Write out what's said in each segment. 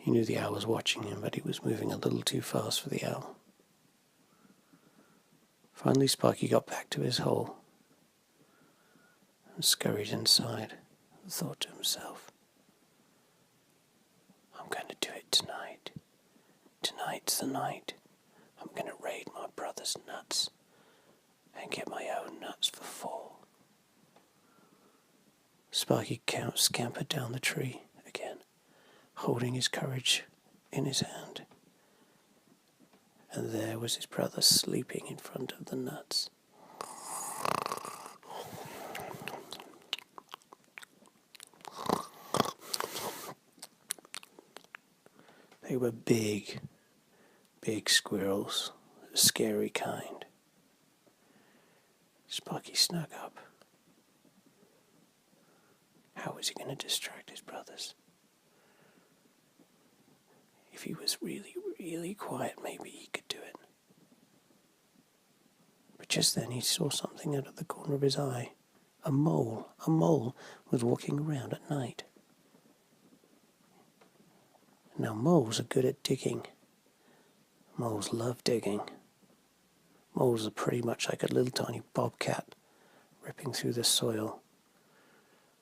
He knew the owl was watching him, but he was moving a little too fast for the owl. Finally, Sparky got back to his hole and scurried inside and thought to himself, I'm going to do it tonight. Tonight's the night. I'm going to raid my brother's nuts and get my own nuts for 4. Sparky scampered down the tree again, holding his courage in his hand. And there was his brother sleeping in front of the nuts. They were big squirrels, the scary kind. Sparky snuck up. How was he going to distract his brothers? If he was really, really quiet, maybe he could do it. But just then he saw something out of the corner of his eye. A mole was walking around at night. Now moles are good at digging. Moles love digging. Moles are pretty much like a little tiny bobcat ripping through the soil.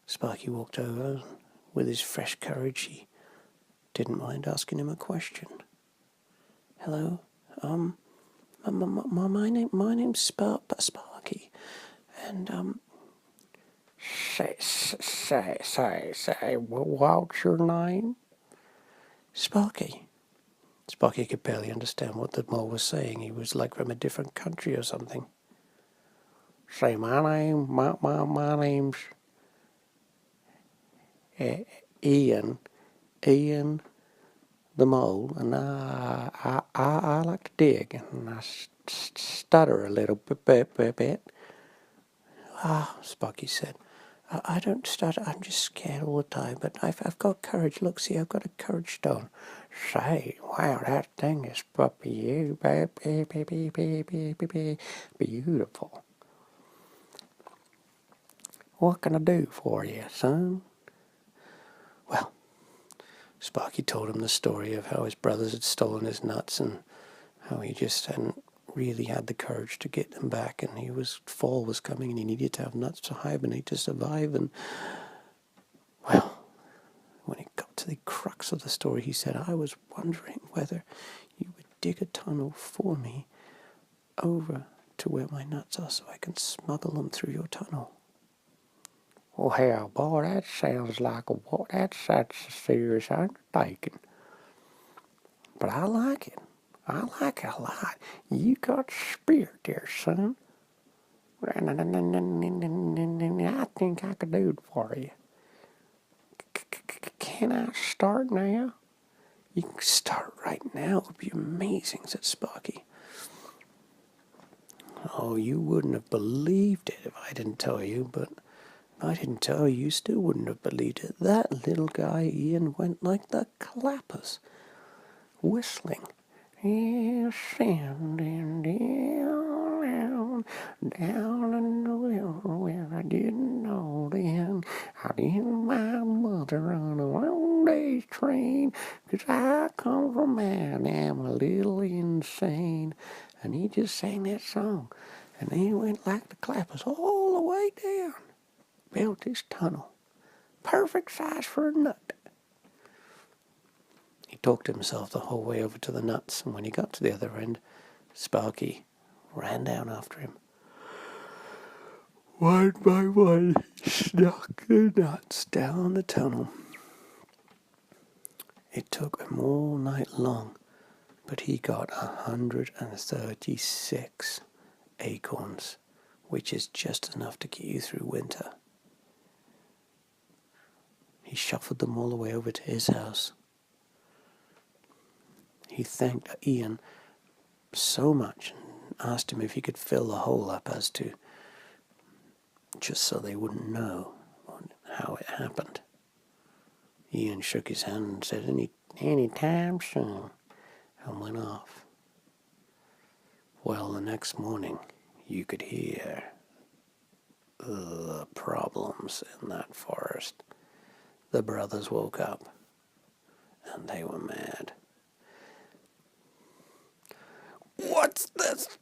Sparky walked over. With his fresh courage, he didn't mind asking him a question. Hello, my name's Sparky, and Say, what's your name? Sparky. Sparky could barely understand what the mole was saying. He was like from a different country or something. Say, my name's Ian the mole, and I like to dig, and I stutter a little bit. Sparky said. I don't stutter, I'm just scared all the time, but I've got courage. Look, see, I've got a courage stone. Say, wow, that thing is beautiful. What can I do for you, son? Well, Sparky told him the story of how his brothers had stolen his nuts and how he just hadn't really had the courage to get them back, and fall was coming and he needed to have nuts to hibernate to survive. And well, when it got to the crux of the story, he said, I was wondering whether you would dig a tunnel for me over to where my nuts are so I can smuggle them through your tunnel. Well, hell, boy, that sounds like that's a serious undertaking. But I like it. I like it a lot. You got spirit there, son. And I think I could do it for you. Can I start now? You can start right now. It would be amazing, said Sparky. Oh, you wouldn't have believed it if I didn't tell you, but if I didn't tell you, you still wouldn't have believed it. That little guy, Ian, went like the clappers, whistling. Sending down in the river where I didn't know then. I didn't my mother on a long day's train, 'cause I come from man, am a little insane. And he just sang that song, and then he went like the clappers all the way down. Built this tunnel, perfect size for a nut. He talked to himself the whole way over to the nuts, and when he got to the other end, Sparky ran down after him. One by one, he snuck the nuts down the tunnel. It took him all night long, but he got 136 acorns, which is just enough to get you through winter. He shuffled them all the way over to his house. He thanked Ian so much and asked him if he could fill the hole up just so they wouldn't know how it happened. Ian shook his hand and said, any time soon, and went off. Well, the next morning, you could hear the problems in that forest. The brothers woke up, and they were mad. "What's this?"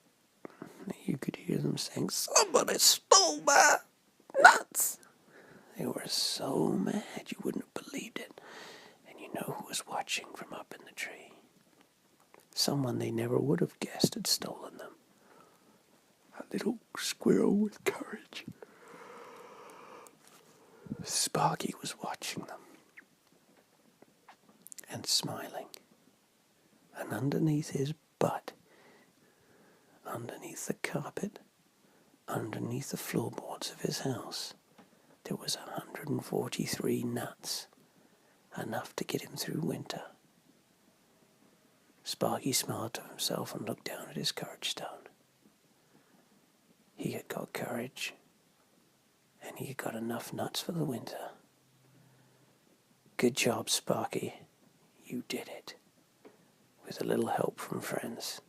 You could hear them saying, "Somebody stole my nuts." They were so mad you wouldn't have believed it. And you know who was watching from up in the tree? Someone they never would have guessed had stolen them. A little squirrel with courage. Sparky was watching them and smiling. And underneath his butt, underneath the carpet, underneath the floorboards of his house, there was 143 nuts, enough to get him through winter. Sparky smiled to himself and looked down at his courage stone. He had got courage, and he had got enough nuts for the winter. Good job, Sparky. You did it. With a little help from friends.